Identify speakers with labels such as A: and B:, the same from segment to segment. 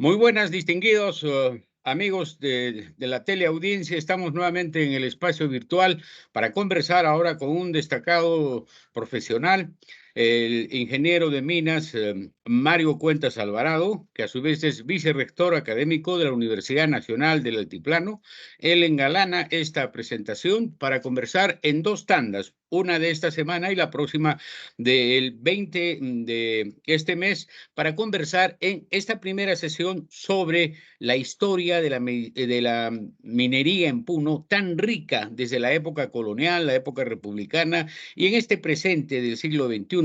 A: Muy buenas, distinguidos amigos de la teleaudiencia. Estamos nuevamente en el espacio virtual para conversar ahora con un destacado profesional, el ingeniero de minas Mario Cuentas Alvarado, que a su vez es vicerrector académico de la Universidad Nacional del Altiplano. Él engalana esta presentación para conversar en dos tandas, una de esta semana y la próxima del 20 de este mes, para conversar en esta primera sesión sobre la historia de la minería en Puno, tan rica desde la época colonial, la época republicana, y en este presente del siglo XXI,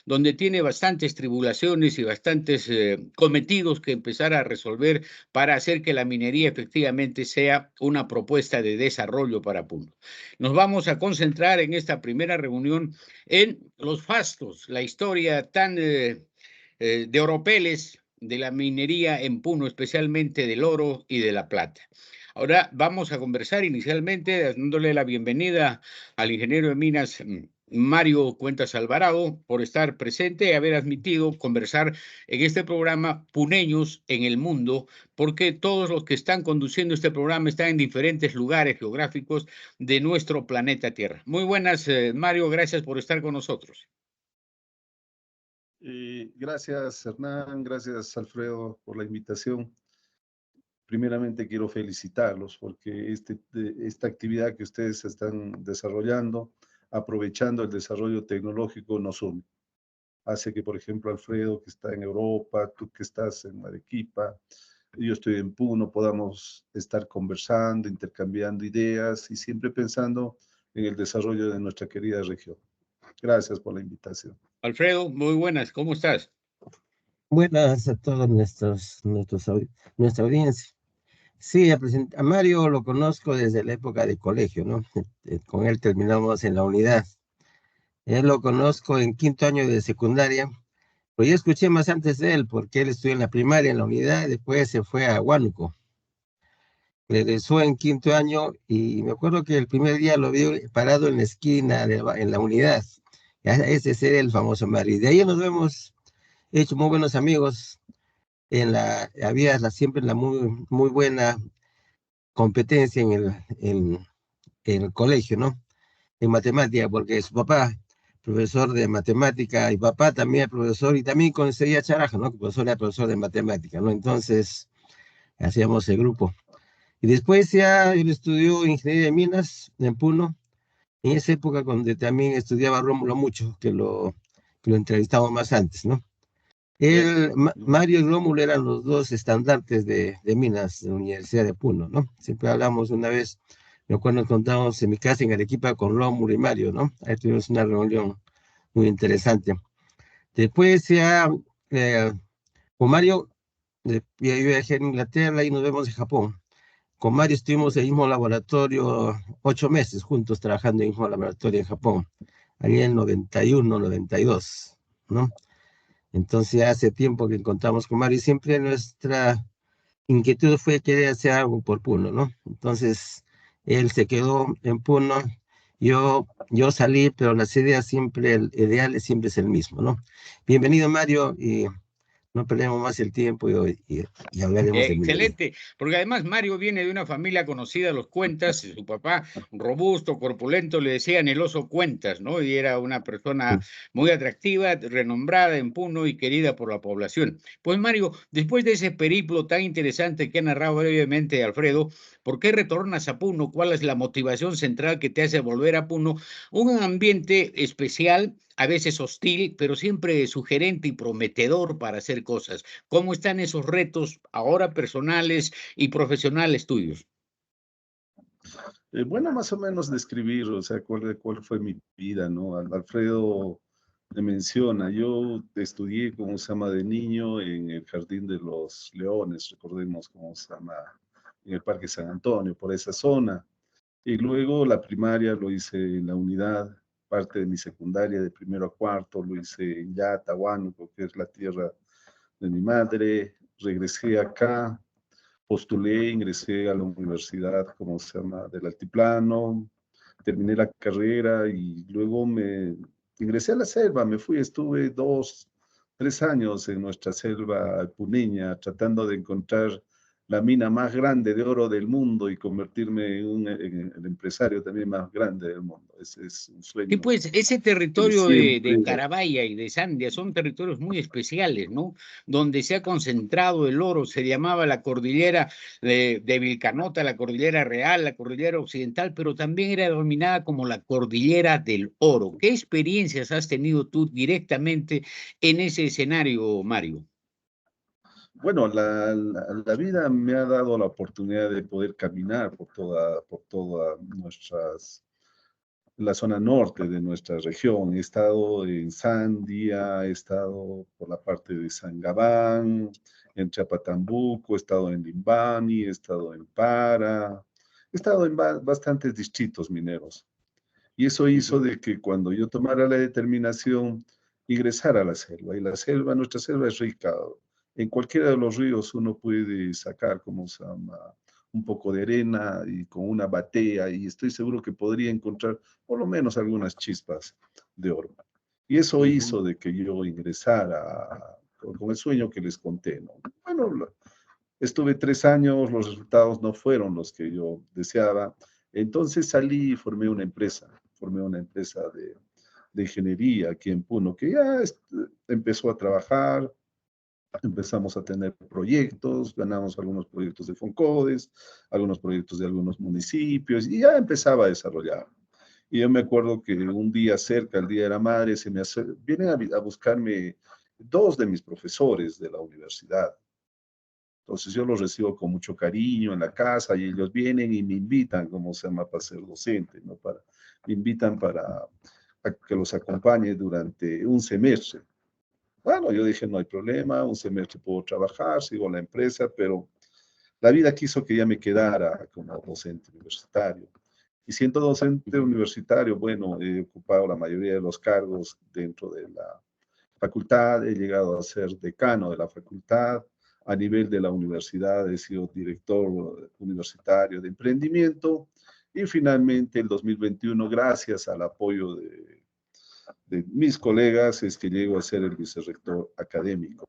A: donde tiene bastantes tribulaciones y bastantes cometidos que empezar a resolver para hacer que la minería efectivamente sea una propuesta de desarrollo para Puno. Nos vamos a concentrar en esta primera reunión en los fastos, la historia tan de oropeles de la minería en Puno, especialmente del oro y de la plata. Ahora vamos a conversar inicialmente dándole la bienvenida al ingeniero de minas Mario Cuentas Alvarado por estar presente y haber admitido conversar en este programa Puneños en el Mundo, porque todos los que están conduciendo este programa están en diferentes lugares geográficos de nuestro planeta Tierra. Muy buenas, Mario, gracias por estar con nosotros.
B: Gracias, Hernán, gracias, Alfredo, por la invitación. Primeramente quiero felicitarlos porque esta actividad que ustedes están desarrollando, aprovechando el desarrollo tecnológico, nos une. Hace que, por ejemplo, Alfredo, que está en Europa, tú que estás en Arequipa, yo estoy en Puno, podamos estar conversando, intercambiando ideas y siempre pensando en el desarrollo de nuestra querida región. Gracias por la invitación.
A: Alfredo, muy buenas, ¿cómo estás?
C: Buenas a todos nuestra audiencia. Sí, a Mario lo conozco desde la época de colegio, ¿no? Con él terminamos en la unidad. Él lo conozco en quinto año de secundaria, pero yo escuché más antes de él, porque él estudió en la primaria, en la unidad, después se fue a Huánuco. Regresó en quinto año y me acuerdo que el primer día lo vi parado en la esquina, en la unidad. Ese era el famoso Mario. Y de ahí nos hemos hecho muy buenos amigos. Había siempre la muy buena competencia en el colegio, ¿no? En matemática, porque su papá, profesor de matemática, y papá también profesor, y también conseguía Charaja, ¿no? Que profesor era profesor de matemática, ¿no? Entonces, hacíamos el grupo. Y después ya él estudió ingeniería de minas en Puno, en esa época donde también estudiaba Rómulo Mucho, que lo entrevistamos más antes, ¿no? Mario y Rómulo eran los dos estandartes de minas de la Universidad de Puno, ¿no? Siempre hablamos una vez, me acuerdo, nos contamos en mi casa en Arequipa con Rómulo y Mario, ¿no? Ahí tuvimos una reunión muy interesante. Después ya, con Mario, yo viajé a Inglaterra y nos vemos en Japón. Con Mario estuvimos en el mismo laboratorio 8 meses juntos trabajando en el mismo laboratorio en Japón, allí en 91, 92, ¿no? Entonces hace tiempo que encontramos con Mario y siempre nuestra inquietud fue querer hacer algo por Puno, ¿no? Entonces él se quedó en Puno, yo salí, pero las ideas siempre, el ideal siempre es el mismo, ¿no? Bienvenido, Mario, y no perdemos más el tiempo y hablaremos de minería.
A: Excelente, porque además Mario viene de una familia conocida, los Cuentas, su papá robusto, corpulento, le decían el oso Cuentas, ¿no? Y era una persona muy atractiva, renombrada en Puno y querida por la población. Pues Mario, después de ese periplo tan interesante que ha narrado brevemente Alfredo, ¿por qué retornas a Puno? ¿Cuál es la motivación central que te hace volver a Puno? Un ambiente especial, a veces hostil, pero siempre sugerente y prometedor para hacer cosas. ¿Cómo están esos retos ahora personales y profesionales tuyos?
B: Bueno, más o menos describir, o sea, cuál fue mi vida, ¿no? Alfredo me menciona, yo estudié, como se llama, de niño en el Jardín de los Leones, recordemos cómo se llama, en el Parque San Antonio, por esa zona. Y luego la primaria lo hice en la unidad, parte de mi secundaria de primero a cuarto, lo hice en Yata, Huánuco, que es la tierra de mi madre. Regresé acá, postulé, ingresé a la universidad, como se llama, del Altiplano, terminé la carrera y luego me ingresé a la selva, me fui, estuve 3 años en nuestra selva puneña tratando de encontrar la mina más grande de oro del mundo y convertirme en el empresario también más grande del mundo. Ese es un
A: Sí,
B: sueño
A: pues ese
B: que
A: territorio
B: siempre...
A: de Carabaya y de Sandia son territorios muy especiales, ¿no? Donde se ha concentrado el oro, se llamaba la cordillera de Vilcanota, la cordillera real, la cordillera occidental, pero también era denominada como la cordillera del oro. ¿Qué experiencias has tenido tú directamente en ese escenario, Mario?
B: Bueno, la vida me ha dado la oportunidad de poder caminar por toda la zona norte de nuestra región. He estado en Sandia, he estado por la parte de Sangabán, en Chapatambuco, he estado en Limbani, he estado en Para, he estado en bastantes distritos mineros. Y eso hizo de que cuando yo tomara la determinación, ingresar a la selva. Y la selva, nuestra selva es rica. En cualquiera de los ríos uno puede sacar, como se llama, un poco de arena y con una batea, y estoy seguro que podría encontrar por lo menos algunas chispas de oro. Y eso hizo de que yo ingresara con el sueño que les conté, ¿no? Bueno, estuve 3 años, los resultados no fueron los que yo deseaba. Entonces salí y formé una empresa de ingeniería aquí en Puno, que ya empezó a trabajar, empezamos a tener proyectos, ganamos algunos proyectos de Foncodes, algunos proyectos de algunos municipios, y ya empezaba a desarrollar. Y yo me acuerdo que un día cerca, el Día de la Madre, vienen a buscarme 2 de mis profesores de la universidad. Entonces yo los recibo con mucho cariño en la casa y ellos vienen y me invitan, como se llama, para ser docente, ¿no? Me invitan para a que los acompañe durante un semestre. Bueno, yo dije, no hay problema, un semestre puedo trabajar, sigo en la empresa, pero la vida quiso que ya me quedara como docente universitario. Y siendo docente universitario, bueno, he ocupado la mayoría de los cargos dentro de la facultad, he llegado a ser decano de la facultad, a nivel de la universidad he sido director universitario de emprendimiento y finalmente el 2021, gracias al apoyo de mis colegas, es que llego a ser el vicerrector académico.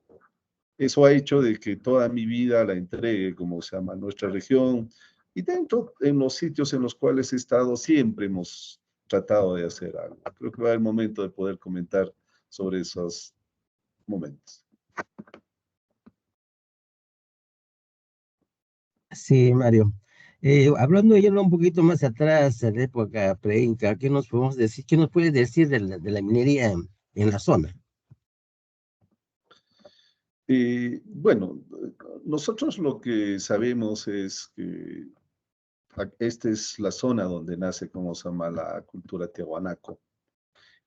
B: Eso ha hecho de que toda mi vida la entregue, como se llama, nuestra región, y dentro, en los sitios en los cuales he estado, siempre hemos tratado de hacer algo. Creo que va el momento de poder comentar sobre esos momentos.
C: Sí, Mario. Hablando yendo un poquito más atrás, en la época preinca, ¿qué nos podemos decir? ¿Qué nos puedes decir de la minería en la zona?
B: Bueno, nosotros lo que sabemos es que esta es la zona donde nace, como se llama, la cultura tiahuanaco.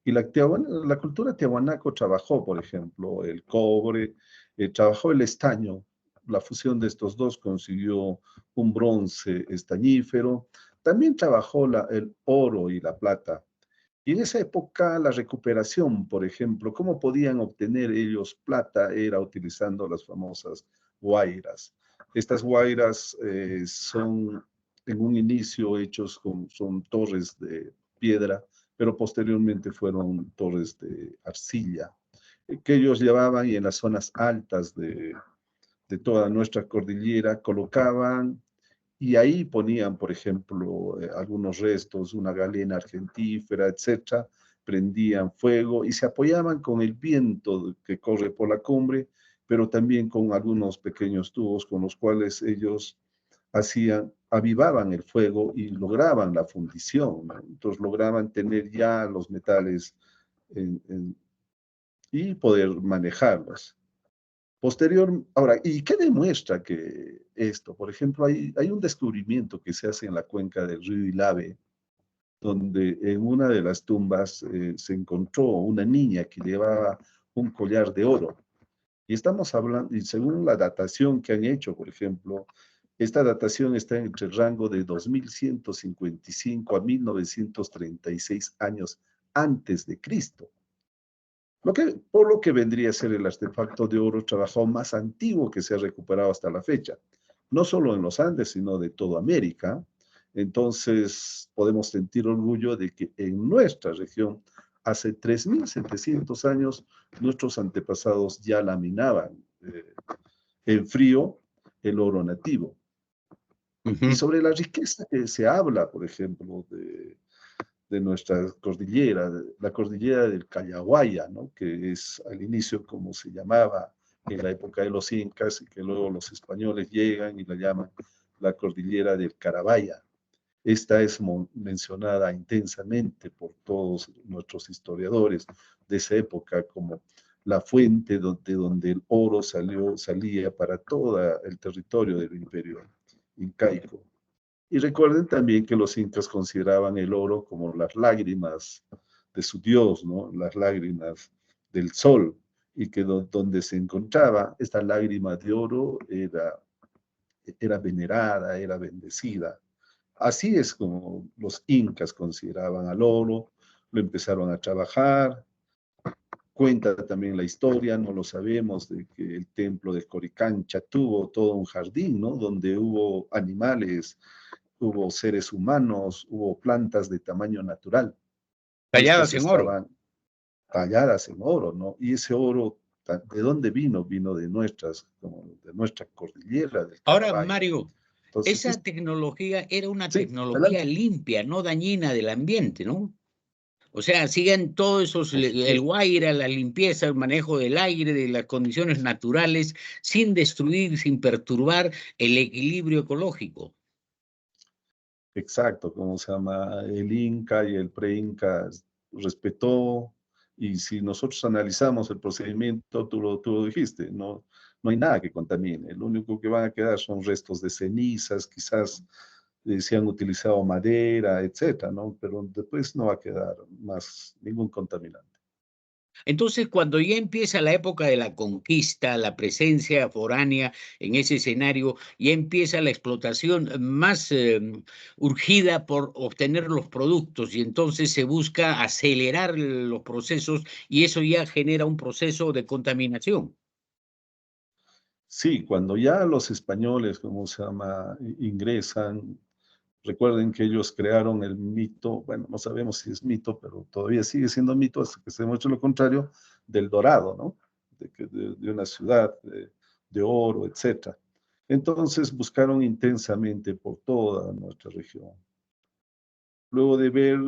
B: Y la cultura tiahuanaco trabajó, por ejemplo, el cobre, trabajó el estaño. La fusión de estos dos consiguió un bronce estañífero. También trabajó el oro y la plata. Y en esa época la recuperación, por ejemplo, ¿cómo podían obtener ellos plata? Era utilizando las famosas guairas. Estas guairas son en un inicio son torres de piedra, pero posteriormente fueron torres de arcilla, que ellos llevaban y en las zonas altas de toda nuestra cordillera colocaban y ahí ponían, por ejemplo, algunos restos, una galena argentífera, etcétera, prendían fuego y se apoyaban con el viento que corre por la cumbre, pero también con algunos pequeños tubos con los cuales ellos avivaban el fuego y lograban la fundición, ¿no? Entonces lograban tener ya los metales y poder manejarlos. Ahora, ¿y qué demuestra que esto? Por ejemplo, hay un descubrimiento que se hace en la cuenca del río Ilave, donde en una de las tumbas se encontró una niña que llevaba un collar de oro. Y estamos hablando, y según la datación que han hecho, por ejemplo, esta datación está entre el rango de 2155 a 1936 años antes de Cristo. Por lo que vendría a ser el artefacto de oro trabajado más antiguo que se ha recuperado hasta la fecha, no solo en los Andes, sino de toda América. Entonces, podemos sentir orgullo de que en nuestra región hace 3.700 años nuestros antepasados ya laminaban en frío el oro nativo. Y sobre la riqueza que se habla, por ejemplo, de nuestra cordillera, la cordillera del Callahuaya, ¿no? Que es al inicio como se llamaba en la época de los incas y que luego los españoles llegan y la llaman la cordillera del Carabaya. Esta es mencionada intensamente por todos nuestros historiadores de esa época como la fuente de donde el oro salía para todo el territorio del imperio incaico. Y recuerden también que los incas consideraban el oro como las lágrimas de su dios, ¿no? Las lágrimas del sol, y que donde se encontraba esta lágrima de oro era venerada, era bendecida. Así es como los incas consideraban al oro, lo empezaron a trabajar. Cuenta también la historia, no lo sabemos, de que el templo de Coricancha tuvo todo un jardín, ¿no? Donde hubo animales, hubo seres humanos, hubo plantas de tamaño natural.
A: Talladas
B: Estas
A: en oro.
B: estaban talladas en oro, ¿no? Y ese oro, ¿de dónde vino? Vino de nuestra cordillera del
A: Ahora,
B: Carabaya.
A: Mario,
B: Entonces,
A: esa tecnología era una
B: sí,
A: tecnología
B: adelante.
A: limpia, no dañina del ambiente, ¿no? O sea, siguen todos esos, el guaira, la limpieza, el manejo del aire, de las condiciones naturales, sin destruir, sin perturbar el equilibrio ecológico.
B: Exacto, como se llama, el Inca y el pre-Inca respetó, y si nosotros analizamos el procedimiento, tú lo dijiste, no hay nada que contamine, lo único que van a quedar son restos de cenizas, quizás se han utilizado madera, etcétera, ¿no? Pero después no va a quedar más ningún contaminante.
A: Entonces, cuando ya empieza la época de la conquista, la presencia foránea en ese escenario, ya empieza la explotación más urgida por obtener los productos y entonces se busca acelerar los procesos y eso ya genera un proceso de contaminación.
B: Sí, cuando ya los españoles, como se llama, ingresan. Recuerden que ellos crearon el mito, bueno, no sabemos si es mito, pero todavía sigue siendo mito hasta que se demuestre lo contrario, del Dorado, ¿no? De una ciudad de oro, etc. Entonces buscaron intensamente por toda nuestra región. Luego de ver,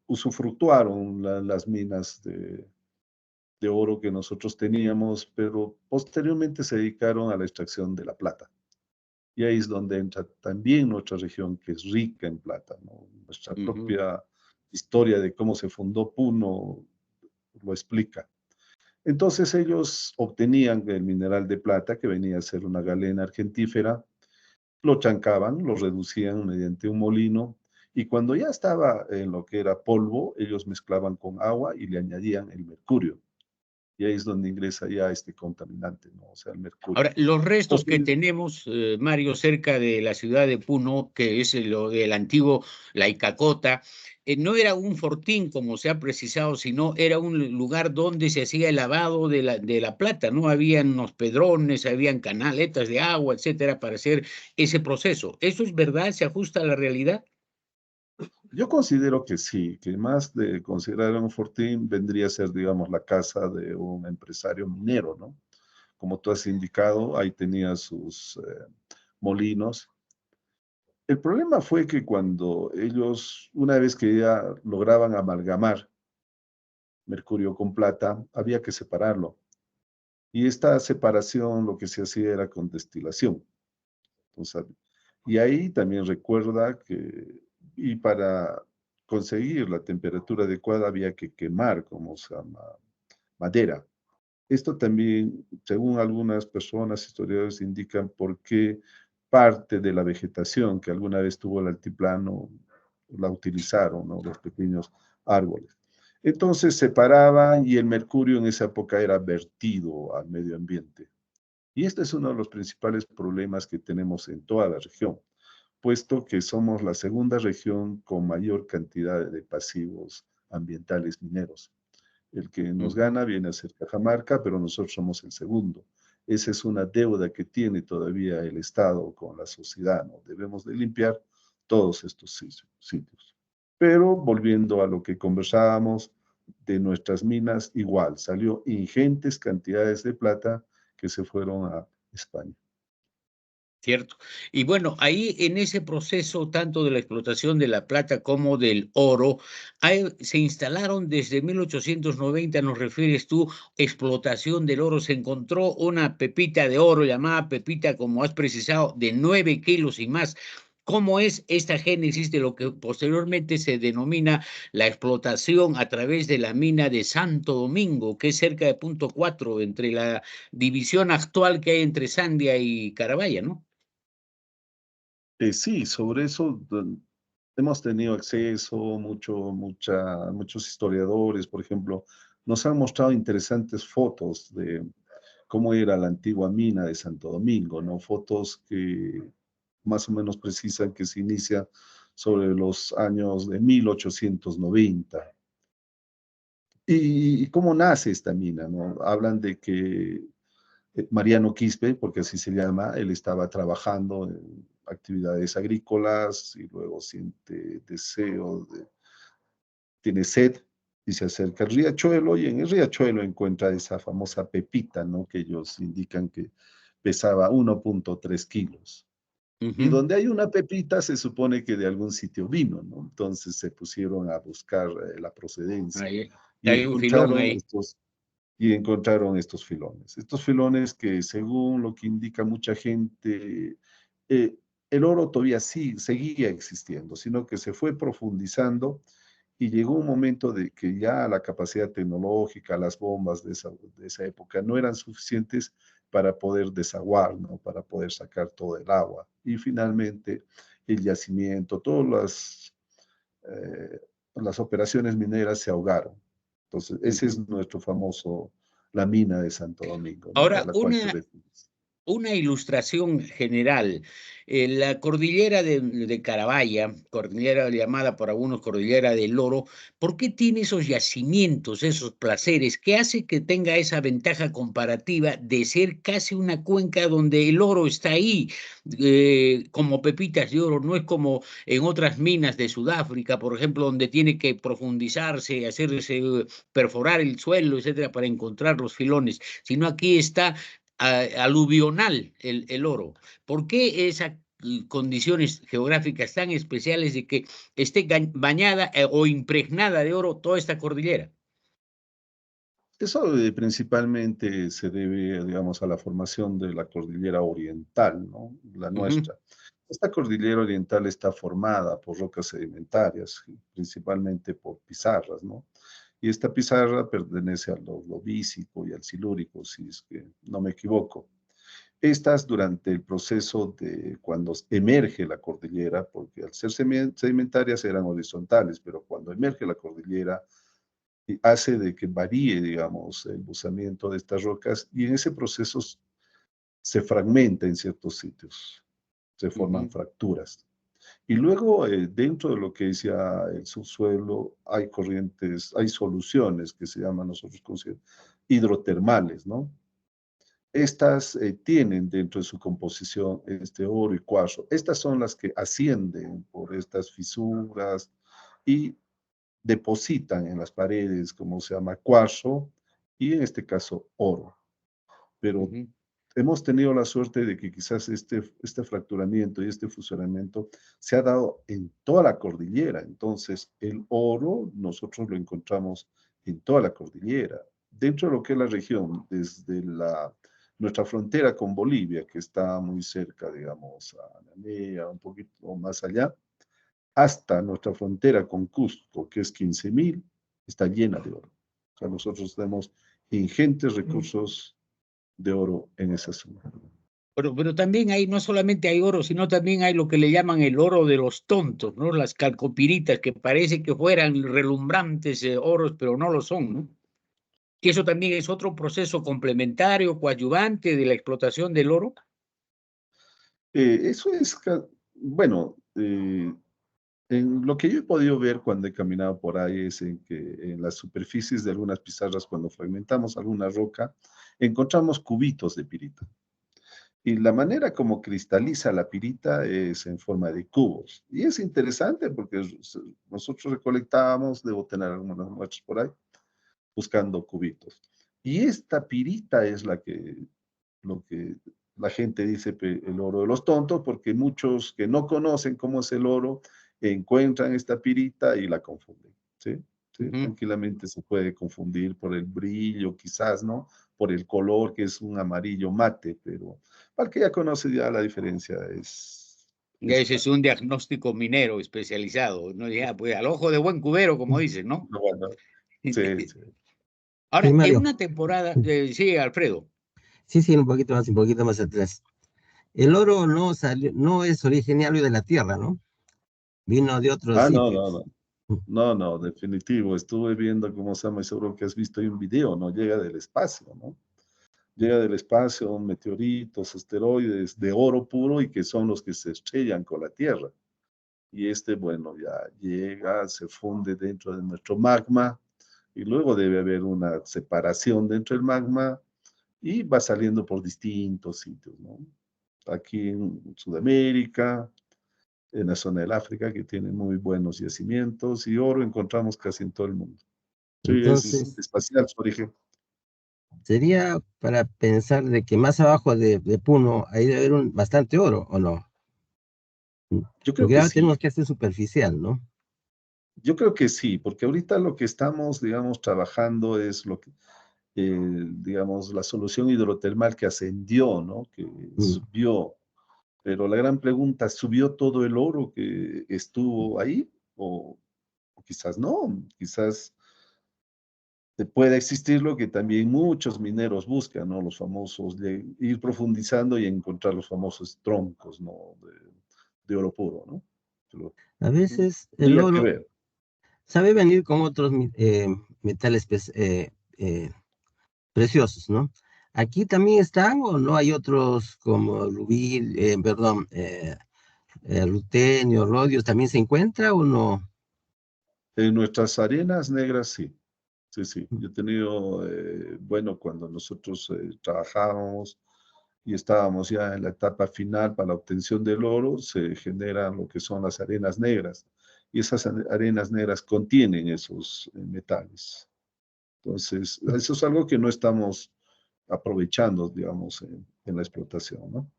B: usufructuaron las minas de oro que nosotros teníamos, pero posteriormente se dedicaron a la extracción de la plata. Y ahí es donde entra también nuestra región, que es rica en plata, ¿no? Nuestra propia historia de cómo se fundó Puno lo explica. Entonces ellos obtenían el mineral de plata, que venía a ser una galena argentífera, lo chancaban, lo reducían mediante un molino, y cuando ya estaba en lo que era polvo, ellos mezclaban con agua y le añadían el mercurio. Y ahí es donde ingresa ya este contaminante, ¿no? O sea, el mercurio.
A: Ahora, los restos que tenemos, Mario, cerca de la ciudad de Puno, que es lo del antiguo La Icacota, no era un fortín, como se ha precisado, sino era un lugar donde se hacía el lavado de la plata, ¿no? Habían unos pedrones, habían canaletas de agua, etcétera, para hacer ese proceso. ¿Eso es verdad? ¿Se ajusta a la realidad?
B: Yo considero que sí, que más de considerar un fortín vendría a ser, digamos, la casa de un empresario minero, ¿no? Como tú has indicado, ahí tenía sus molinos. El problema fue que cuando ellos, una vez que ya lograban amalgamar mercurio con plata, había que separarlo. Y esta separación lo que se hacía era con destilación. Entonces, y ahí también recuerda que, y para conseguir la temperatura adecuada había que quemar, como se llama, madera. Esto también, según algunas personas, historiadores, indican por qué parte de la vegetación que alguna vez tuvo el altiplano la utilizaron, ¿no? Los pequeños árboles. Entonces se separaban y el mercurio en esa época era vertido al medio ambiente. Y este es uno de los principales problemas que tenemos en toda la región, puesto que somos la segunda región con mayor cantidad de pasivos ambientales mineros. El que nos gana viene a ser Cajamarca, pero nosotros somos el segundo. Esa es una deuda que tiene todavía el Estado con la sociedad, ¿no? Debemos de limpiar todos estos sitios. Pero volviendo a lo que conversábamos, de nuestras minas igual, salió ingentes cantidades de plata que se fueron a España.
A: ¿Cierto? Y bueno, ahí en ese proceso, tanto de la explotación de la plata como del oro, se instalaron desde 1890, nos refieres tú, explotación del oro. Se encontró una pepita de oro llamada pepita, como has precisado, de 9 kilos y más. ¿Cómo es esta génesis de lo que posteriormente se denomina la explotación a través de la mina de Santo Domingo, que es cerca de punto 4 entre la división actual que hay entre Sandia y Carabaya, ¿no?
B: Sí, sobre eso hemos tenido acceso, muchos historiadores, por ejemplo, nos han mostrado interesantes fotos de cómo era la antigua mina de Santo Domingo, ¿no? Fotos que más o menos precisan que se inicia sobre los años de 1890. ¿Y cómo nace esta mina, no? Hablan de que Mariano Quispe, porque así se llama, él estaba trabajando en actividades agrícolas y luego siente deseo, tiene sed y se acerca al riachuelo y en el riachuelo encuentra esa famosa pepita, ¿no? Que ellos indican que pesaba 1.3 kilos. Y donde hay una pepita se supone que de algún sitio vino, ¿no? Entonces se pusieron a buscar la procedencia
A: Ahí,
B: y
A: hay un filón
B: encontraron
A: ahí.
B: estos filones. Estos filones que, según lo que indica mucha gente, el oro todavía sí seguía existiendo, sino que se fue profundizando y llegó un momento de que ya la capacidad tecnológica, las bombas de esa época no eran suficientes para poder desaguar, ¿no? Para poder sacar todo el agua. Y finalmente el yacimiento, las operaciones mineras se ahogaron. Entonces, ese es nuestro famoso, la mina de Santo Domingo, ¿no? A
A: Ahora,
B: la cual te refieres.
A: una ilustración general. La cordillera de Carabaya, cordillera llamada por algunos cordillera del Oro, ¿por qué tiene esos yacimientos, esos placeres? ¿Qué hace que tenga esa ventaja comparativa de ser casi una cuenca donde el oro está ahí, como pepitas de oro? No es como en otras minas de Sudáfrica, por ejemplo, donde tiene que profundizarse, hacerse, perforar el suelo, etcétera, para encontrar los filones, sino aquí está aluvional el oro. ¿Por qué esas condiciones geográficas tan especiales de que esté bañada o impregnada de oro toda esta cordillera?
B: Eso principalmente se debe, digamos, a la formación de la cordillera oriental, ¿no? La
A: Ujú.
B: nuestra. Esta cordillera oriental está formada por rocas sedimentarias, principalmente por pizarras, ¿no? Y esta pizarra pertenece al lovícico y al silúrico, si es que no me equivoco. Estas durante el proceso de cuando emerge la cordillera, porque al ser sedimentarias eran horizontales, pero cuando emerge la cordillera hace de que varíe, digamos, el buzamiento de estas rocas y en ese proceso se fragmenta en ciertos sitios, se forman
A: Ujú.
B: fracturas. Y luego, dentro de lo que es ya el subsuelo, hay corrientes, hay soluciones que se llaman nosotros hidrotermales, ¿no? Estas tienen dentro de su composición este oro y cuarzo. Estas son las que ascienden por estas fisuras y depositan en las paredes, como se llama, cuarzo y en este caso oro. Pero
A: Ujú.
B: hemos tenido la suerte de que quizás este fracturamiento y este fusionamiento se ha dado en toda la cordillera. Entonces, el oro nosotros lo encontramos en toda la cordillera. Dentro de lo que es la región, desde nuestra frontera con Bolivia, que está muy cerca, digamos, a Namea, un poquito más allá, hasta nuestra frontera con Cusco, que es 15.000, está llena de oro. O sea, nosotros tenemos ingentes recursos de oro en esa zona.
A: Pero también hay, no solamente hay oro, sino también hay lo que le llaman el oro de los tontos, ¿no? Las calcopiritas, que parece que fueran relumbrantes oros, pero no lo son, ¿no? Y eso también es otro proceso complementario, coadyuvante de la explotación del oro.
B: Eso es, bueno, en lo que yo he podido ver cuando he caminado por ahí es en que en las superficies de algunas pizarras, cuando fragmentamos alguna roca, encontramos cubitos de pirita. Y la manera como cristaliza la pirita es en forma de cubos. Y es interesante porque nosotros recolectábamos, debo tener algunas muestras por ahí, buscando cubitos. Y esta pirita es lo que la gente dice el oro de los tontos, porque muchos que no conocen cómo es el oro encuentran esta pirita y la confunden, ¿sí? Sí, tranquilamente se puede confundir por el brillo, quizás, ¿no? Por el color, que es un amarillo mate, pero para el que ya conoce ya la diferencia es
A: Ese es
B: clara.
A: un diagnóstico minero especializado, ¿no? Ya, pues al ojo de buen cubero, como dicen, ¿no?
B: Bueno, sí, sí.
C: Sí,
A: Ahora, en
C: Mario.
A: una temporada, sí, Alfredo.
C: Sí, sí, un poquito más atrás. El oro no salió, no es originario de la tierra, ¿no? Vino de otros
B: Ah, no, no,
C: sitios.
B: no. No, no, definitivo. Estuve viendo cómo se llama, y seguro que has visto ahí un video, ¿no? Llega del espacio, ¿no? Llega del espacio, meteoritos, asteroides de oro puro y que son los que se estrellan con la Tierra. Y bueno, ya llega, se funde dentro de nuestro magma y luego debe haber una separación dentro del magma y va saliendo por distintos sitios, ¿no? Aquí en Sudamérica, en la zona del África, que tiene muy buenos yacimientos, y oro encontramos casi en todo el mundo. Sí, es
C: Entonces,
B: espacial su origen.
C: sería para pensar de que más abajo de Puno ahí debe haber bastante oro, ¿o no?
B: Yo creo
C: Porque
B: que
C: ahora tenemos
B: sí,
C: que hacer superficial, ¿no?
B: yo creo que sí, porque ahorita lo que estamos, digamos, trabajando es lo que, digamos, la solución hidrotermal que ascendió, ¿no? Que
C: Mm.
B: subió. Pero la gran pregunta, ¿subió todo el oro que estuvo ahí? O quizás no, quizás puede existir lo que también muchos mineros buscan, ¿no? Los famosos, ir profundizando y encontrar los famosos troncos, ¿no? De oro puro, ¿no? Pero
C: A veces el
B: habría que
C: oro
B: ver.
C: sabe venir con otros metales preciosos, ¿no? ¿Aquí también están o no hay otros como rubí, perdón, rutenio, rodio, también se encuentra o no?
B: En nuestras arenas negras, sí. Sí, sí. Yo he tenido, bueno, cuando nosotros trabajábamos y estábamos ya en la etapa final para la obtención del oro, se generan lo que son las arenas negras. Y esas arenas negras contienen esos metales. Entonces, eso es algo que no estamos aprovechando, digamos, en la explotación, ¿no?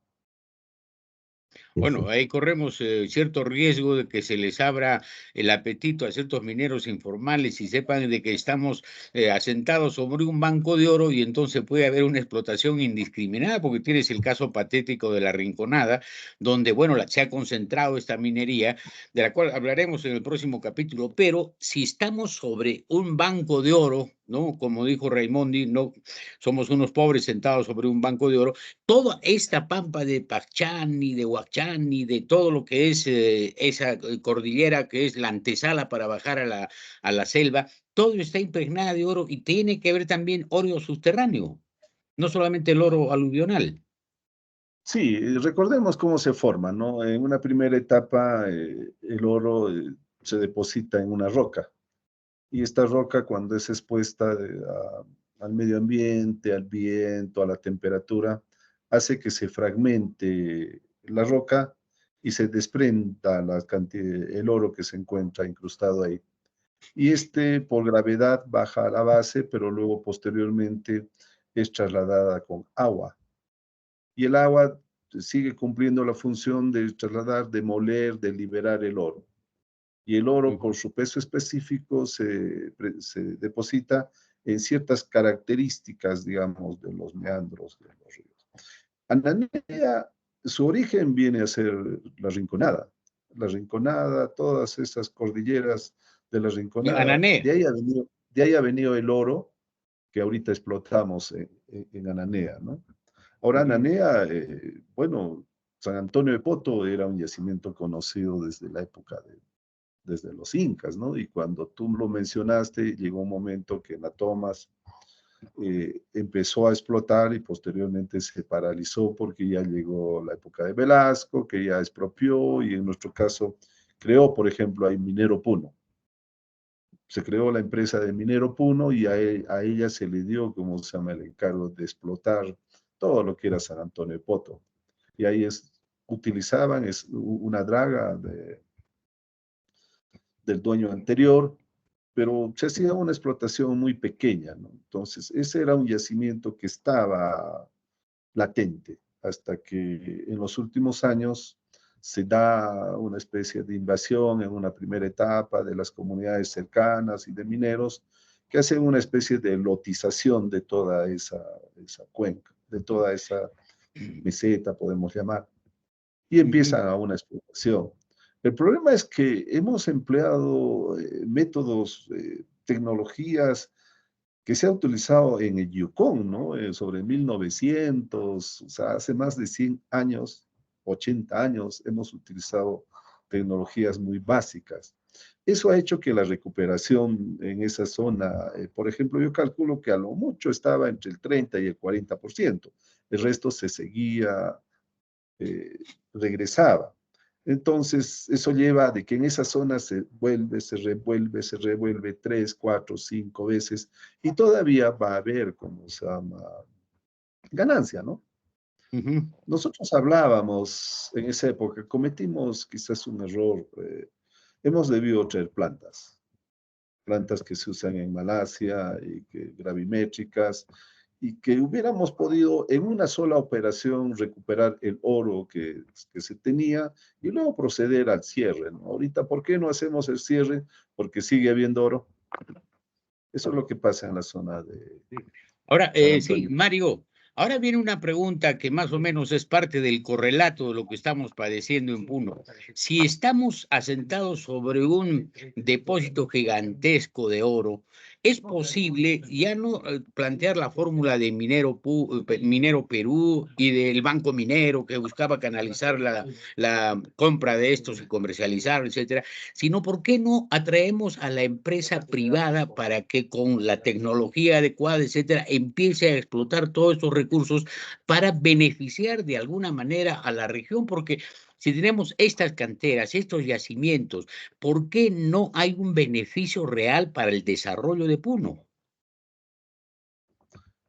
C: Sí, sí.
A: Bueno, ahí corremos cierto riesgo de que se les abra el apetito a ciertos mineros informales y sepan de que estamos asentados sobre un banco de oro y entonces puede haber una explotación indiscriminada, porque tienes el caso patético de la Rinconada, donde, bueno, se ha concentrado esta minería, de la cual hablaremos en el próximo capítulo, pero si estamos sobre un banco de oro, ¿no? Como dijo Raimondi, no somos unos pobres sentados sobre un banco de oro. Toda esta pampa de Pachán y de Huachán y de todo lo que es esa cordillera que es la antesala para bajar a la selva, todo está impregnada de oro y tiene que haber también oro subterráneo, no solamente el oro aluvional.
B: Sí, recordemos cómo se forma, ¿no? En una primera etapa, el oro se deposita en una roca. Y esta roca, cuando es expuesta al medio ambiente, al viento, a la temperatura, hace que se fragmente la roca y se desprenda el oro que se encuentra incrustado ahí. Y por gravedad, baja a la base, pero luego posteriormente es trasladada con agua. Y el agua sigue cumpliendo la función de trasladar, de moler, de liberar el oro. Y el oro, por su peso específico, se deposita en ciertas características, digamos, de los meandros de los ríos. Ananea, su origen viene a ser la Rinconada. La Rinconada, todas esas cordilleras de la Rinconada,
A: Anané.
B: de ahí ha venido el oro que ahorita explotamos en Ananea, ¿no? Ahora, Ananea, bueno, San Antonio de Poto era un yacimiento conocido desde la época desde los incas, ¿no? Y cuando tú lo mencionaste, llegó un momento que Natomas empezó a explotar y posteriormente se paralizó porque ya llegó la época de Velasco, que ya expropió y en nuestro caso creó, por ejemplo, a Minero Puno. Se creó la empresa de Minero Puno y a ella se le dio, como se llama, el encargo de explotar todo lo que era San Antonio de Poto. Y ahí utilizaban una draga del dueño anterior, pero se hacía una explotación muy pequeña, ¿no? Entonces, ese era un yacimiento que estaba latente, hasta que en los últimos años se da una especie de invasión en una primera etapa de las comunidades cercanas y de mineros, que hacen una especie de lotización de toda esa cuenca, de toda esa meseta, podemos llamar, y empiezan a una explotación. El problema es que hemos empleado métodos, tecnologías que se ha utilizado en el Yukon, ¿no? Sobre 1900, o sea, hace más de 100 años, 80 años, hemos utilizado tecnologías muy básicas. Eso ha hecho que la recuperación en esa zona, por ejemplo, yo calculo que a lo mucho estaba entre el 30 y el 40%. El resto se seguía, regresaba. Entonces, eso lleva de que en esa zona se vuelve, se revuelve 3, 4, 5 veces y todavía va a haber, como se llama, ganancia, ¿no? Nosotros hablábamos en esa época, cometimos quizás un error, hemos debido traer plantas que se usan en Malasia y que gravimétricas, y que hubiéramos podido en una sola operación recuperar el oro que se tenía y luego proceder al cierre, ¿no? Ahorita, ¿por qué no hacemos el cierre? Porque sigue habiendo oro. Eso es lo que pasa en la zona de
A: Ahora,
B: San
A: sí,
B: Antonio.
A: Mario, ahora viene una pregunta que más o menos es parte del correlato de lo que estamos padeciendo en Puno. Si estamos asentados sobre un depósito gigantesco de oro, ¿es posible ya no plantear la fórmula de Minero Perú y del Banco Minero que buscaba canalizar la compra de estos y comercializar, etcétera? Sino, ¿por qué no atraemos a la empresa privada para que con la tecnología adecuada, etcétera, empiece a explotar todos estos recursos para beneficiar de alguna manera a la región? Porque si tenemos estas canteras, estos yacimientos, ¿por qué no hay un beneficio real para el desarrollo de Puno?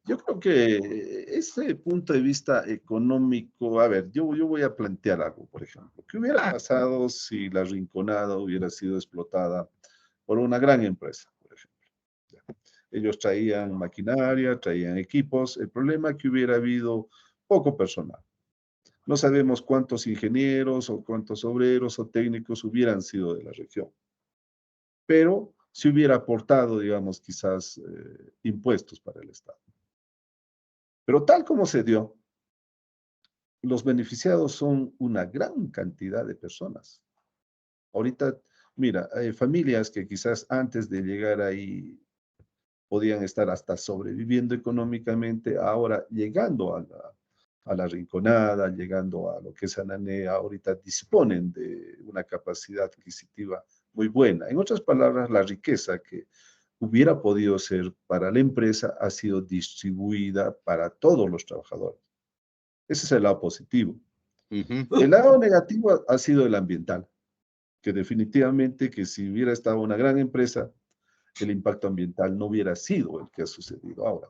B: Yo creo que ese punto de vista económico, a ver, yo voy a plantear algo, por ejemplo. ¿Qué hubiera pasado si la Rinconada hubiera sido explotada por una gran empresa, por ejemplo? Ellos traían maquinaria, traían equipos. El problema es que hubiera habido poco personal. No sabemos cuántos ingenieros o cuántos obreros o técnicos hubieran sido de la región, pero si hubiera aportado, digamos, quizás impuestos para el Estado. Pero tal como se dio, los beneficiados son una gran cantidad de personas. Ahorita, mira, hay familias que quizás antes de llegar ahí podían estar hasta sobreviviendo económicamente, ahora llegando a la Rinconada, llegando a lo que es Anané, ahorita disponen de una capacidad adquisitiva muy buena. En otras palabras, la riqueza que hubiera podido ser para la empresa ha sido distribuida para todos los trabajadores. Ese es el lado positivo. El lado negativo ha sido el ambiental, que definitivamente que si hubiera estado una gran empresa, el impacto ambiental no hubiera sido el que ha sucedido ahora.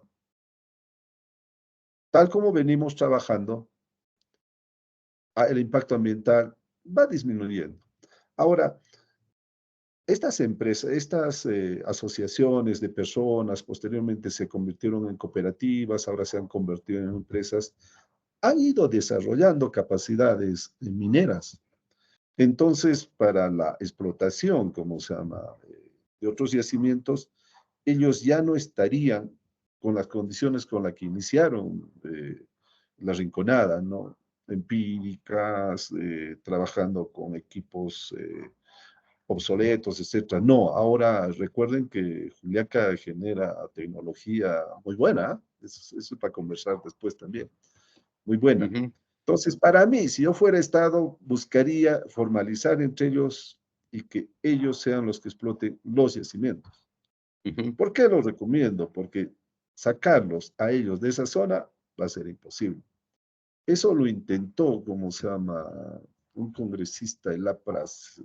B: Tal como venimos trabajando, el impacto ambiental va disminuyendo. Ahora, estas empresas, estas asociaciones de personas, posteriormente se convirtieron en cooperativas, ahora se han convertido en empresas, han ido desarrollando capacidades mineras. Entonces, para la explotación, como se llama, de otros yacimientos, ellos ya no estarían con las condiciones con las que iniciaron la Rinconada, ¿no? Empíricas, trabajando con equipos obsoletos, etcétera. No, ahora recuerden que Juliaca genera tecnología muy buena, eso es para conversar después también, muy buena. Entonces, para mí, si yo fuera Estado, buscaría formalizar entre ellos y que ellos sean los que exploten los yacimientos. ¿Por qué los recomiendo? Porque sacarlos a ellos de esa zona va a ser imposible. Eso lo intentó, como se llama, un congresista, el APRAS,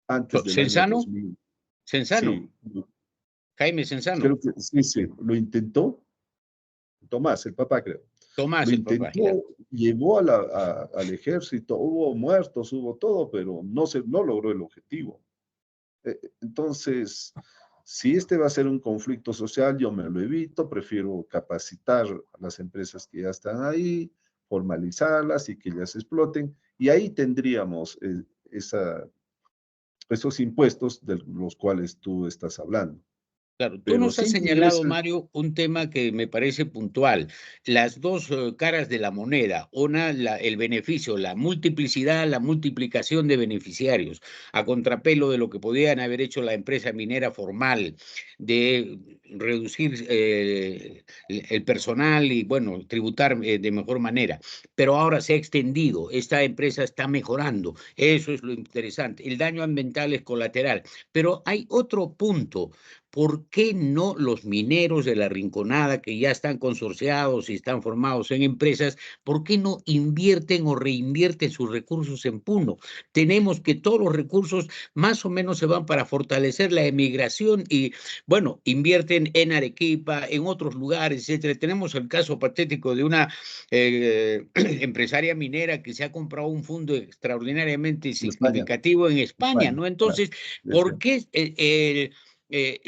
B: antes del año
A: ¿Censano?
B: 2000.
A: ¿Censano?
B: Sí,
A: Jaime Censano.
B: creo que sí, lo intentó. Tomás, el papá, creo.
A: Tomás,
B: Lo
A: el papá, claro.
B: intentó, llevó al ejército, hubo muertos, hubo todo, pero no logró el objetivo. Entonces, si este va a ser un conflicto social, yo me lo evito, prefiero capacitar a las empresas que ya están ahí, formalizarlas y que ellas exploten, y ahí tendríamos esos impuestos de los cuales tú estás hablando.
A: Claro, tú
B: Pero
A: nos has
B: sin que
A: señalado,
B: ingresen,
A: Mario, un tema que me parece puntual, las dos caras de la moneda, una, el beneficio, la multiplicidad, la multiplicación de beneficiarios, a contrapelo de lo que podían haber hecho la empresa minera formal, de reducir el personal y, bueno, tributar de mejor manera. Pero ahora se ha extendido, esta empresa está mejorando, eso es lo interesante. El daño ambiental es colateral, pero hay otro punto. ¿Por qué no los mineros de la Rinconada, que ya están consorciados y están formados en empresas, por qué no invierten o reinvierten sus recursos en Puno? Tenemos que todos los recursos más o menos se van para fortalecer la emigración y, bueno, invierten en Arequipa, en otros lugares, etcétera. Tenemos el caso patético de una empresaria minera que se ha comprado un fondo extraordinariamente
B: en España,
A: significativo en España, ¿no?
B: claro,
A: Entonces,
B: es
A: ¿por
B: cierto.
A: qué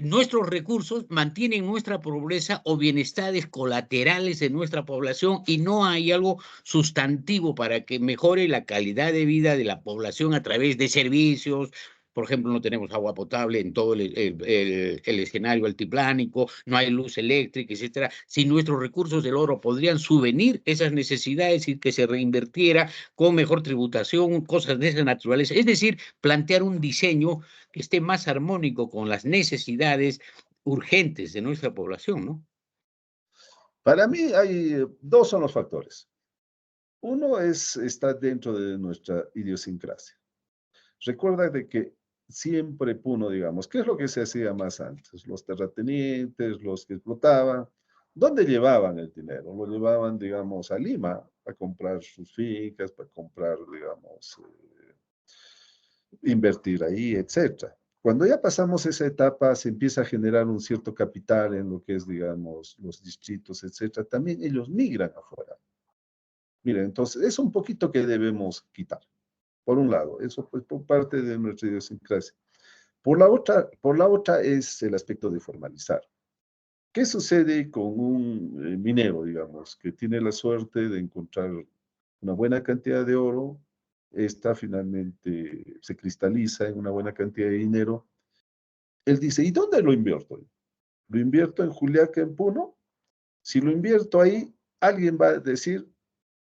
A: nuestros recursos mantienen nuestra pobreza o bienestares colaterales de nuestra población y no hay algo sustantivo para que mejore la calidad de vida de la población a través de servicios? Por ejemplo, no tenemos agua potable en todo el escenario altiplánico, no hay luz eléctrica, etcétera. Si nuestros recursos del oro podrían subvenir esas necesidades y que se reinvirtiera con mejor tributación, cosas de esa naturaleza. Es decir, plantear un diseño que esté más armónico con las necesidades urgentes de nuestra población, ¿no?
B: Para mí hay dos son los factores. Uno está dentro de nuestra idiosincrasia. Recuerda de que siempre Puno, digamos, ¿qué es lo que se hacía más antes? Los terratenientes, los que explotaban, ¿dónde llevaban el dinero? Lo llevaban, digamos, a Lima, a comprar sus fincas, para comprar, digamos, invertir ahí, etcétera. Cuando ya pasamos esa etapa, se empieza a generar un cierto capital en lo que es, digamos, los distritos, etcétera. También ellos migran afuera. Miren, entonces es un poquito que debemos quitar. Por un lado, eso pues por parte de nuestra idiosincrasia. Por la otra es el aspecto de formalizar. ¿Qué sucede con un minero, digamos, que tiene la suerte de encontrar una buena cantidad de oro? Esta finalmente se cristaliza en una buena cantidad de dinero. Él dice, ¿y dónde lo invierto? ¿Lo invierto en Juliaca, en Puno? Si lo invierto ahí, alguien va a decir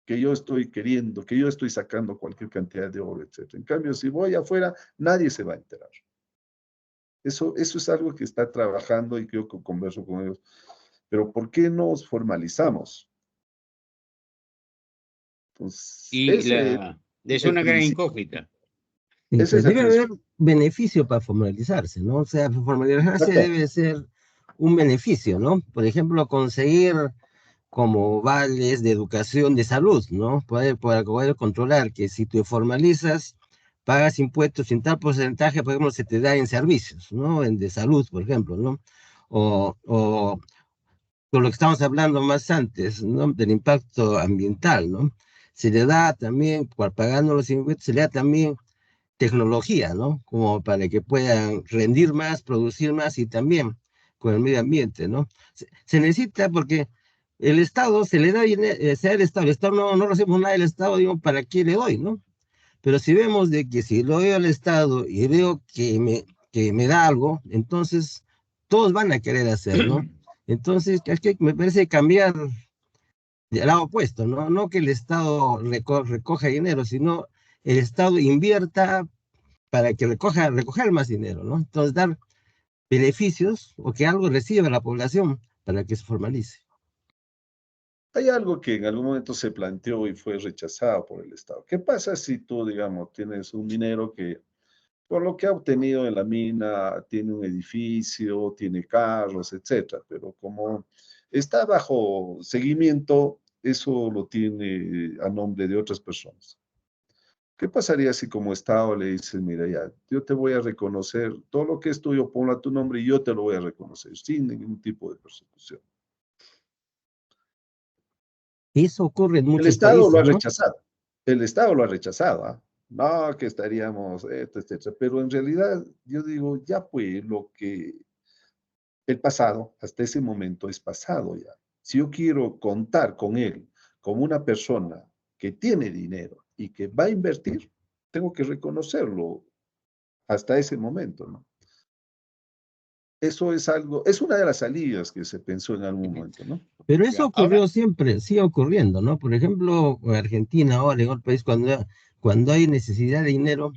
B: que yo estoy queriendo, que yo estoy sacando cualquier cantidad de oro, etc. En cambio, si voy afuera, nadie se va a enterar. Eso es algo que está trabajando y creo que converso con ellos. Pero ¿por qué nos formalizamos? Pues
A: Y
B: ese
A: es
B: el
A: una gran
B: principio,
A: incógnita.
C: Sí,
B: ese
C: pues
B: es el
C: debe haber
B: principio.
C: beneficio para formalizarse, ¿no? O sea, formalizarse
B: Exacto.
C: debe ser un beneficio, ¿no? Por ejemplo, conseguir como vales de educación, de salud, ¿no? Poder controlar que si te formalizas, pagas impuestos en tal porcentaje, por ejemplo, se te da en servicios, ¿no? En de salud, por ejemplo, ¿no? O por lo que estamos hablando más antes, ¿no? Del impacto ambiental, ¿no? Se le da también, pagando los impuestos, se le da también tecnología, ¿no? Como para que puedan rendir más, producir más y también con el medio ambiente, ¿no? Se necesita porque el Estado se le da dinero, sea el Estado no recibimos nada del Estado, digo, ¿para qué le doy, no? Pero si vemos de que si lo doy al Estado y veo que me da algo, entonces todos van a querer hacer, ¿no? Entonces, es que me parece cambiar del lado opuesto, ¿no? No que el Estado recoja dinero, sino el Estado invierta para que recoger más dinero, ¿no? Entonces, dar beneficios o que algo reciba la población para que se formalice.
B: Hay algo que en algún momento se planteó y fue rechazado por el Estado. ¿Qué pasa si tú, digamos, tienes un minero que por lo que ha obtenido en la mina, tiene un edificio, tiene carros, etcétera, pero como está bajo seguimiento, eso lo tiene a nombre de otras personas? ¿Qué pasaría si como Estado le dices, mira, ya, yo te voy a reconocer, todo lo que es tuyo, ponlo a tu nombre y yo te lo voy a reconocer, sin ningún tipo de persecución?
C: Eso ocurre en
B: El
C: muchos
B: Estado lo
C: países,
B: ha
C: ¿no?
B: rechazado, el Estado lo ha rechazado, ¿ah? no, que estaríamos, etcétera. Pero en realidad, yo digo, ya pues, el pasado, hasta ese momento es pasado ya. Si yo quiero contar con él como una persona que tiene dinero y que va a invertir, tengo que reconocerlo hasta ese momento, ¿no? Eso es algo, es una de las salidas que se pensó en algún
A: Ujú.
B: momento, ¿no?
C: Pero eso
A: Ya. Ahora,
C: ocurrió siempre, sigue ocurriendo, ¿no? Por ejemplo, en Argentina ahora, en otro país, cuando hay necesidad de dinero,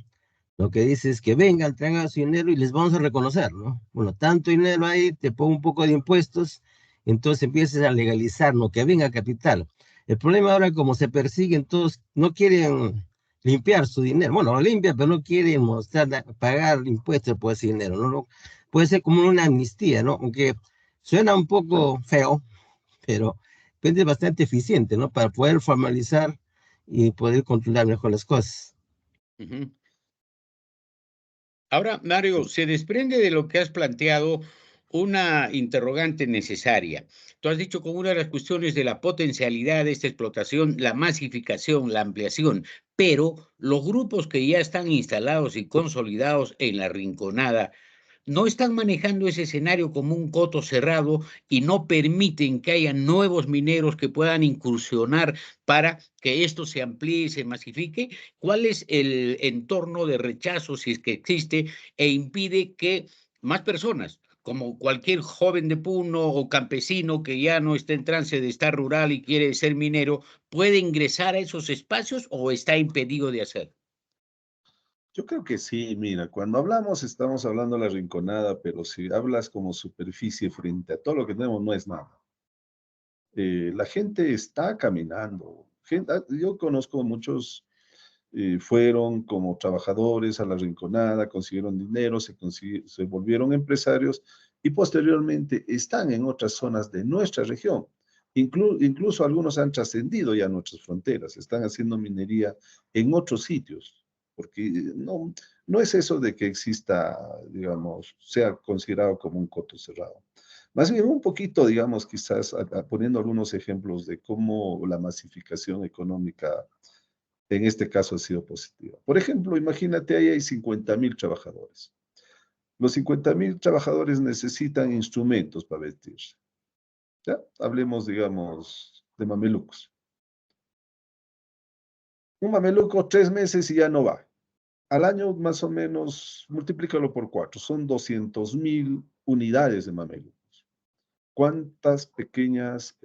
C: lo que dice es que vengan, traigan su dinero y les vamos a reconocer, ¿no? Bueno, tanto dinero ahí, te pongo un poco de impuestos, entonces empiezas a legalizar, ¿no? Que venga capital. El problema ahora, como se persiguen todos, no quieren limpiar su dinero. Bueno, lo limpian, pero no quieren mostrar, pagar impuestos por ese dinero, ¿no? Puede ser como una amnistía, ¿no? Aunque suena un poco feo, pero es bastante eficiente, ¿no? Para poder formalizar y poder controlar mejor las cosas.
A: ujú. Ahora, Mario, se desprende de lo que has planteado una interrogante necesaria. Tú has dicho como una de las cuestiones de la potencialidad de esta explotación, la masificación, la ampliación, pero los grupos que ya están instalados y consolidados en la Rinconada no están manejando ese escenario como un coto cerrado y no permiten que haya nuevos mineros que puedan incursionar para que esto se amplíe y se masifique. ¿Cuál es el entorno de rechazo, si es que existe, e impide que más personas, como cualquier joven de Puno o campesino que ya no está en trance de estar rural y quiere ser minero, puede ingresar a esos espacios o está impedido de hacerlo?
B: Yo creo que sí, mira, cuando hablamos estamos hablando de la Rinconada, pero si hablas como superficie frente a todo lo que tenemos, no es nada. La gente está caminando. Yo conozco muchos, fueron como trabajadores a la Rinconada, consiguieron dinero, se volvieron empresarios y posteriormente están en otras zonas de nuestra región. Incluso algunos han trascendido ya nuestras fronteras, están haciendo minería en otros sitios, porque no es eso de que exista, digamos, sea considerado como un coto cerrado. Más bien un poquito, digamos, quizás poniendo algunos ejemplos de cómo la masificación económica en este caso ha sido positiva. Por ejemplo, imagínate, ahí hay 50.000 trabajadores. Los 50.000 trabajadores necesitan instrumentos para vestirse. ¿Ya? Hablemos, digamos, de mamelucos. Un mameluco 3 meses y ya no va. Al año más o menos, multiplícalo por 4, son 200.000 unidades de mamelucos. ¿Cuántas pequeñas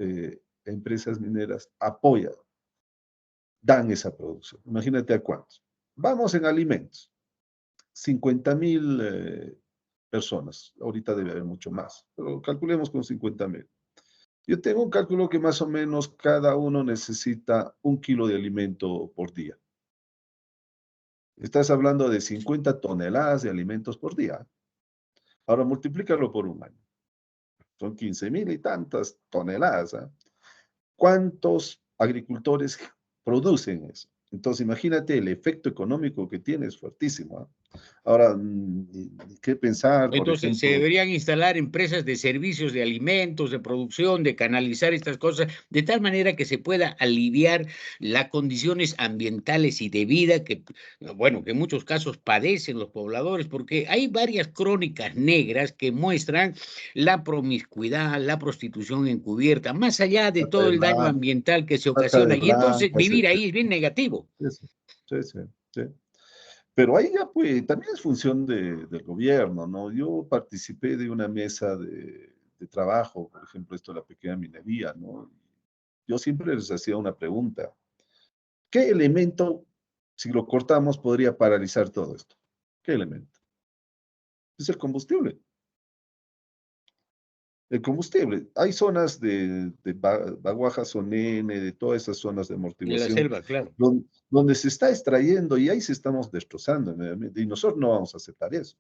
B: empresas mineras apoyan, dan esa producción? Imagínate a cuántos. Vamos en alimentos. 50.000 personas. Ahorita debe haber mucho más, pero calculemos con 50.000. Yo tengo un cálculo que más o menos cada uno necesita 1 kilo de alimento por día. Estás hablando de 50 toneladas de alimentos por día. Ahora multiplícalo por un año. Son 15.000 y tantas toneladas. ¿Eh? ¿Cuántos agricultores producen eso? Entonces, imagínate el efecto económico que tiene, es fuertísimo. ¿Eh? Ahora, ¿qué pensar, por
A: Entonces, se
B: ejemplo?
A: deberían instalar empresas de servicios de alimentos, de producción, de canalizar estas cosas, de tal manera que se pueda aliviar las condiciones ambientales y de vida que, bueno, que en muchos casos padecen los pobladores, porque hay varias crónicas negras que muestran la promiscuidad, la prostitución encubierta, más allá de
B: Trata
A: todo
B: de
A: el daño
B: blancas,
A: ambiental que se
B: trata de
A: ocasiona. Y entonces
B: blancas,
A: vivir ahí
B: etcétera.
A: es bien negativo.
B: Sí, sí, sí, sí, sí. Pero ahí ya, pues, también es función del gobierno, ¿no? Yo participé de una mesa de trabajo, por ejemplo, esto de la pequeña minería, ¿no? Yo siempre les hacía una pregunta. ¿Qué elemento, si lo cortamos, podría paralizar todo esto? ¿Qué elemento? Es el combustible. El combustible. Hay zonas de Baguaja, Sonene, de todas esas zonas de
A: En la
B: amortiguación,
A: selva, claro.
B: donde se está extrayendo y ahí se estamos destrozando el medio ambiente. Y nosotros no vamos a aceptar eso.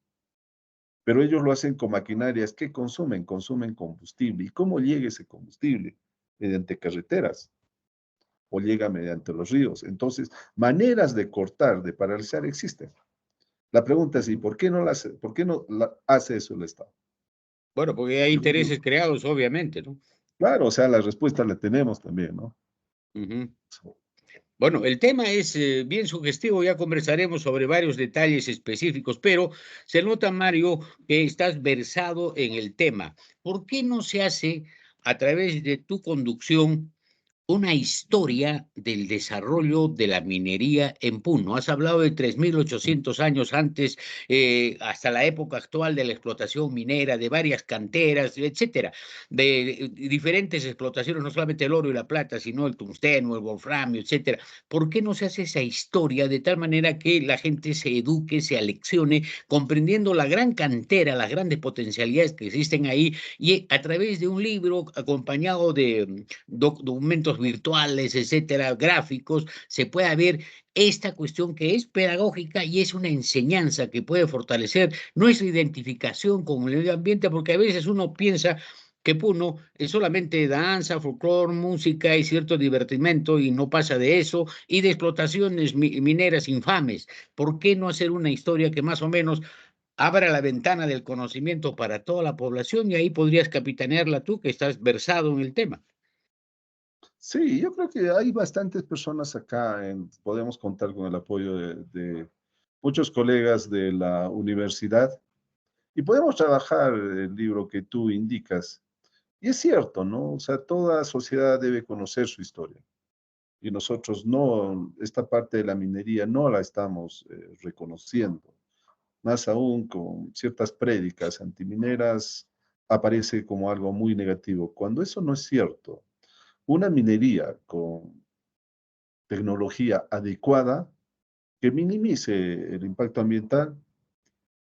B: Pero ellos lo hacen con maquinarias que consumen, consumen combustible. ¿Y cómo llega ese combustible? Mediante carreteras o llega mediante los ríos. Entonces, maneras de cortar, de paralizar existen. La pregunta es, ¿y
A: Ujú.
B: por qué no hace eso el Estado?
A: Bueno, porque hay intereses creados, obviamente, ¿no?
B: Claro, o sea, la respuesta la tenemos también, ¿no?
A: Ujú. Bueno, el tema es bien sugestivo, ya conversaremos sobre varios detalles específicos, pero se nota, Mario, que estás versado en el tema. ¿Por qué no se hace a través de tu conducción una historia del desarrollo de la minería en Puno? Has hablado de 3.800 años antes, hasta la época actual de la explotación minera, de varias canteras, etcétera, de diferentes explotaciones, no solamente el oro y la plata, sino el tungsteno, el wolframio, etcétera. ¿Por qué no se hace esa historia de tal manera que la gente se eduque, se aleccione, comprendiendo la gran cantera, las grandes potencialidades que existen ahí, y a través de un libro acompañado de documentos virtuales, etcétera, gráficos, se pueda ver esta cuestión que es pedagógica y es una enseñanza que puede fortalecer nuestra identificación con el medio ambiente, porque a veces uno piensa que Puno es solamente danza, folclore, música y cierto divertimento y no pasa de eso, y de explotaciones mineras infames. ¿Por qué no hacer una historia que más o menos abra la ventana del conocimiento para toda la población y ahí podrías capitanearla tú, que estás versado en el tema?
B: Sí, yo creo que hay bastantes personas acá, podemos contar con el apoyo de muchos colegas de la universidad y podemos trabajar el libro que tú indicas. Y es cierto, ¿no? O sea, toda sociedad debe conocer su historia. Y nosotros no, esta parte de la minería no la estamos reconociendo. Más aún con ciertas prédicas antimineras, aparece como algo muy negativo, cuando eso no es cierto. Una minería con tecnología adecuada que minimice el impacto ambiental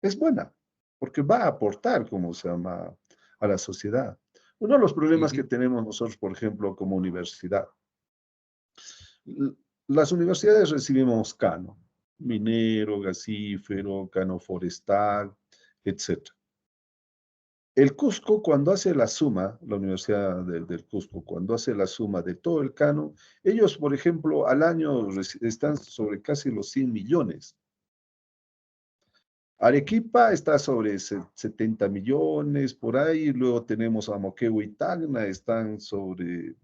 B: es buena, porque va a aportar, como se llama, a la sociedad. Uno de los problemas que
A: Ujú.
B: tenemos nosotros, por ejemplo, como universidad, las universidades recibimos cano, minero, gasífero, cano forestal, etc. El Cusco, cuando hace la suma, la Universidad del Cusco, cuando hace la suma de todo el cano, ellos, por ejemplo, al año están sobre casi los 100 millones. Arequipa está sobre 70 millones, por ahí, luego tenemos a Moquegua y Tacna, están sobre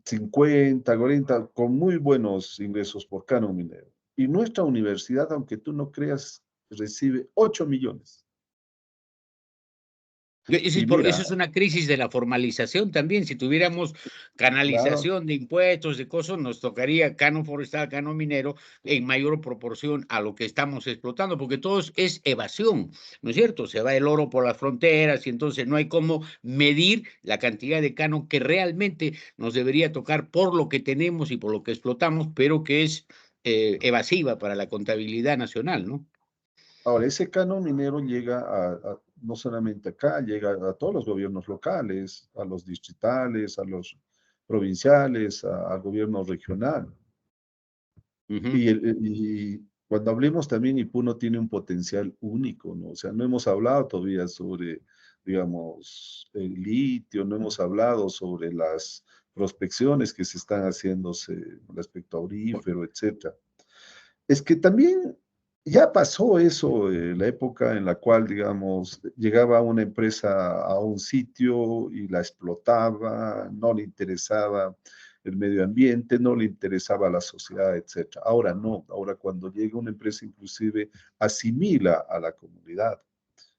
B: 50, 40, con muy buenos ingresos por canon minero. Y nuestra universidad, aunque tú no creas, recibe 8 millones. Y
A: Eso
B: mira,
A: es una crisis de la formalización también. Si tuviéramos
B: claro,
A: canalización de impuestos, de cosas, nos tocaría canon forestal, canon minero en mayor proporción a lo que estamos explotando, porque todo es evasión, ¿no es cierto? Se va el oro por las fronteras y entonces no hay cómo medir la cantidad de canon que realmente nos debería tocar por lo que tenemos y por lo que explotamos, pero que es evasiva para la contabilidad nacional, ¿no?
B: ahora ese canon minero llega no solamente acá, llega a todos los gobiernos locales, a los distritales, a los provinciales, al gobierno regional.
A: Ujú.
B: Y cuando hablemos también, Ipuno tiene un potencial único, ¿no? O sea, no hemos hablado todavía sobre, digamos, el litio, no hemos hablado sobre las prospecciones que se están haciéndose respecto a aurífero, etcétera. Es que también ya pasó eso, la época en la cual, digamos, llegaba una empresa a un sitio y la explotaba, no le interesaba el medio ambiente, no le interesaba la sociedad, etcétera. Ahora no, ahora cuando llega una empresa inclusive asimila a la comunidad.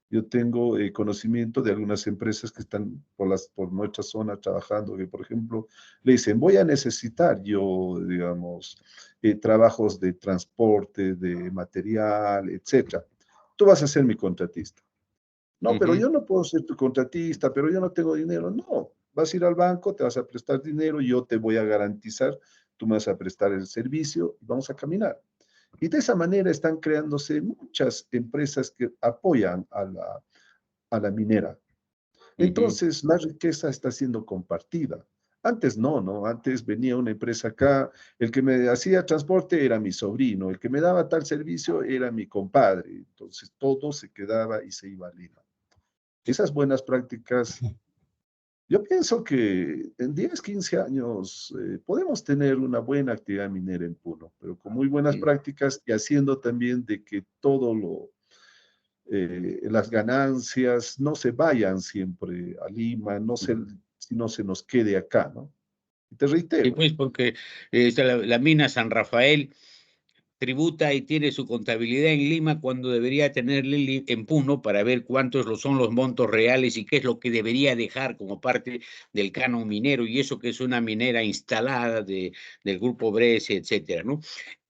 B: Yo tengo conocimiento de algunas empresas que están por nuestra zona trabajando, que por ejemplo le dicen, voy a necesitar yo, digamos, trabajos de transporte, de material, etcétera. Tú vas a ser mi contratista. No, pero
A: Ujú.
B: yo no puedo ser tu contratista, pero yo no tengo dinero. No, vas a ir al banco, te vas a prestar dinero, yo te voy a garantizar, tú me vas a prestar el servicio y vamos a caminar. Y de esa manera están creándose muchas empresas que apoyan a la minera.
A: Ujú.
B: Entonces, la riqueza está siendo compartida. Antes no, ¿no? Antes venía una empresa acá, el que me hacía transporte era mi sobrino, el que me daba tal servicio era mi compadre. Entonces, todo se quedaba y se iba a Lima. Esas buenas prácticas, yo pienso que en 10, 15 años podemos tener una buena actividad minera en Puno, pero con muy buenas
A: Sí.
B: prácticas y haciendo también de que las ganancias no se vayan siempre a Lima, no se, sino se nos quede acá, ¿no? Te
A: Sí,
B: reitero.
A: pues porque la mina San Rafael tributa y tiene su contabilidad en Lima cuando debería tenerle en Puno para ver cuántos son los montos reales y qué es lo que debería dejar como parte del canon minero, y eso que es una minera instalada del grupo Brese, etcétera, ¿no?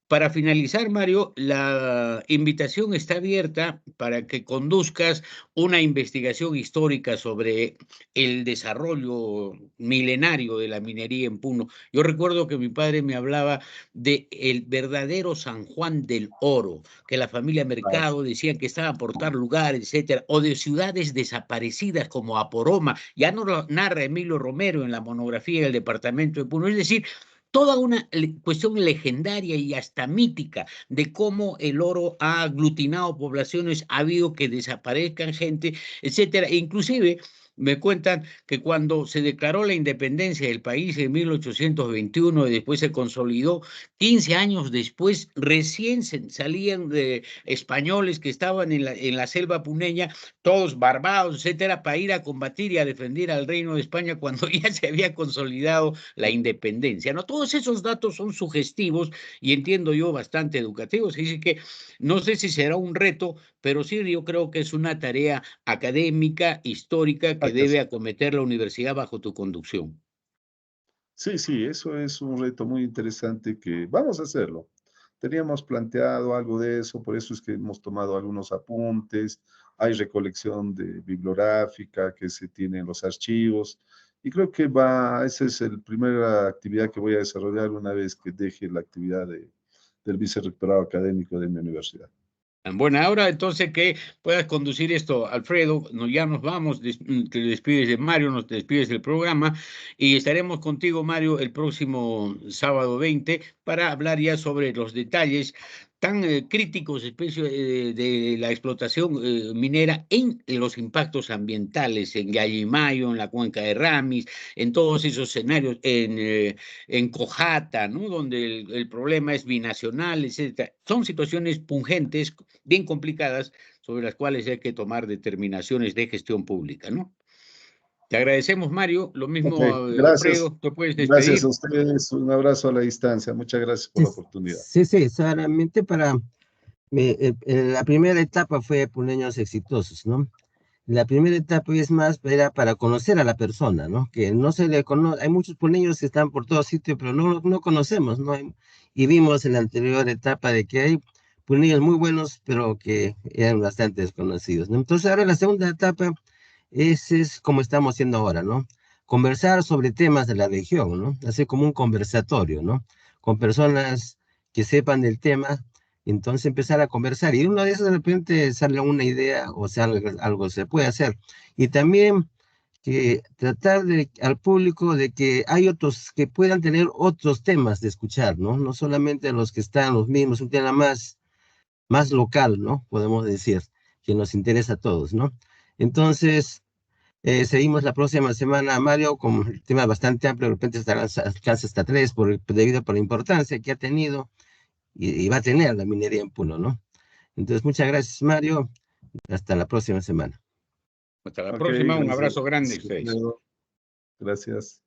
A: Para finalizar, Mario, la invitación está abierta para que conduzcas una investigación histórica sobre el desarrollo milenario de la minería en Puno. Yo recuerdo que mi padre me hablaba de el verdadero San Juan del Oro, que la familia Mercado decía que estaba por tal lugar, etcétera, o de ciudades desaparecidas como Aporoma. Ya no lo narra Emilio Romero en la monografía del departamento de Puno. Es decir, toda una cuestión legendaria y hasta mítica de cómo el oro ha aglutinado poblaciones, ha habido que desaparezcan gente, etcétera. E inclusive me cuentan que cuando se declaró la independencia del país en 1821 y después se consolidó, 15 años después recién salían de españoles que estaban en la selva puneña, todos barbados, etcétera, para ir a combatir y a defender al Reino de España cuando ya se había consolidado la independencia, ¿no? Todos esos datos son sugestivos y entiendo yo bastante educativos. Así que no sé si será un reto, pero sí yo creo que es una tarea académica, histórica,
B: Hay
A: que
B: que
A: debe
B: hacer.
A: acometer la universidad bajo tu conducción.
B: Sí, sí, eso es un reto muy interesante que vamos a hacerlo. Teníamos planteado algo de eso, por eso es que hemos tomado algunos apuntes, hay recolección de bibliográfica que se tiene en los archivos, y creo que esa es la primera actividad que voy a desarrollar una vez que deje la actividad del vicerrectorado académico de mi universidad.
A: En buena hora, entonces, que puedas conducir esto, Alfredo. Ya nos vamos, te despides de Mario, nos despides del programa y estaremos contigo, Mario, el próximo sábado 20 para hablar ya sobre los detalles tan críticos de la explotación minera en los impactos ambientales, en Gallimayo, en la cuenca de Ramis, en todos esos escenarios, en Cojata, ¿no? Donde el problema es binacional, etcétera. Son situaciones pungentes, bien complicadas, sobre las cuales hay que tomar determinaciones de gestión pública, ¿no? Te agradecemos, Mario. Lo
B: Ok,
A: mismo,
B: gracias.
A: Alfredo, te puedes
B: Gracias a
A: despedir.
B: ustedes. Un abrazo a la distancia. Muchas gracias por
C: Sí,
B: la oportunidad.
C: sí, sí, solamente para, la primera etapa fue puneños exitosos, ¿no? La primera etapa es más, era para conocer a la persona, ¿no? Que no se le conoce, hay muchos puneños que están por todo sitio, pero no conocemos, ¿no? Y vimos en la anterior etapa de que hay puneños muy buenos, pero que eran bastante desconocidos, ¿no? Entonces ahora la segunda etapa es como estamos haciendo ahora, ¿no? Conversar sobre temas de la región, ¿no? Hacer como un conversatorio, ¿no? Con personas que sepan del tema, entonces empezar a conversar y uno de esos de repente sale una idea o sea algo se puede hacer. Y también que tratar al público de que hay otros que puedan tener otros temas de escuchar, ¿no? No solamente los que están los mismos, un tema más local, ¿no? Podemos decir, que nos interesa a todos, ¿no? Entonces, seguimos la próxima semana, Mario, con el tema bastante amplio, de repente alcanza hasta tres, debido por la importancia que ha tenido y va a tener la minería en Puno, ¿no? Entonces, muchas gracias, Mario. Hasta la próxima semana.
A: Hasta la
B: Ok,
A: próxima. Un
B: gracias.
A: abrazo grande a ustedes.
B: Gracias.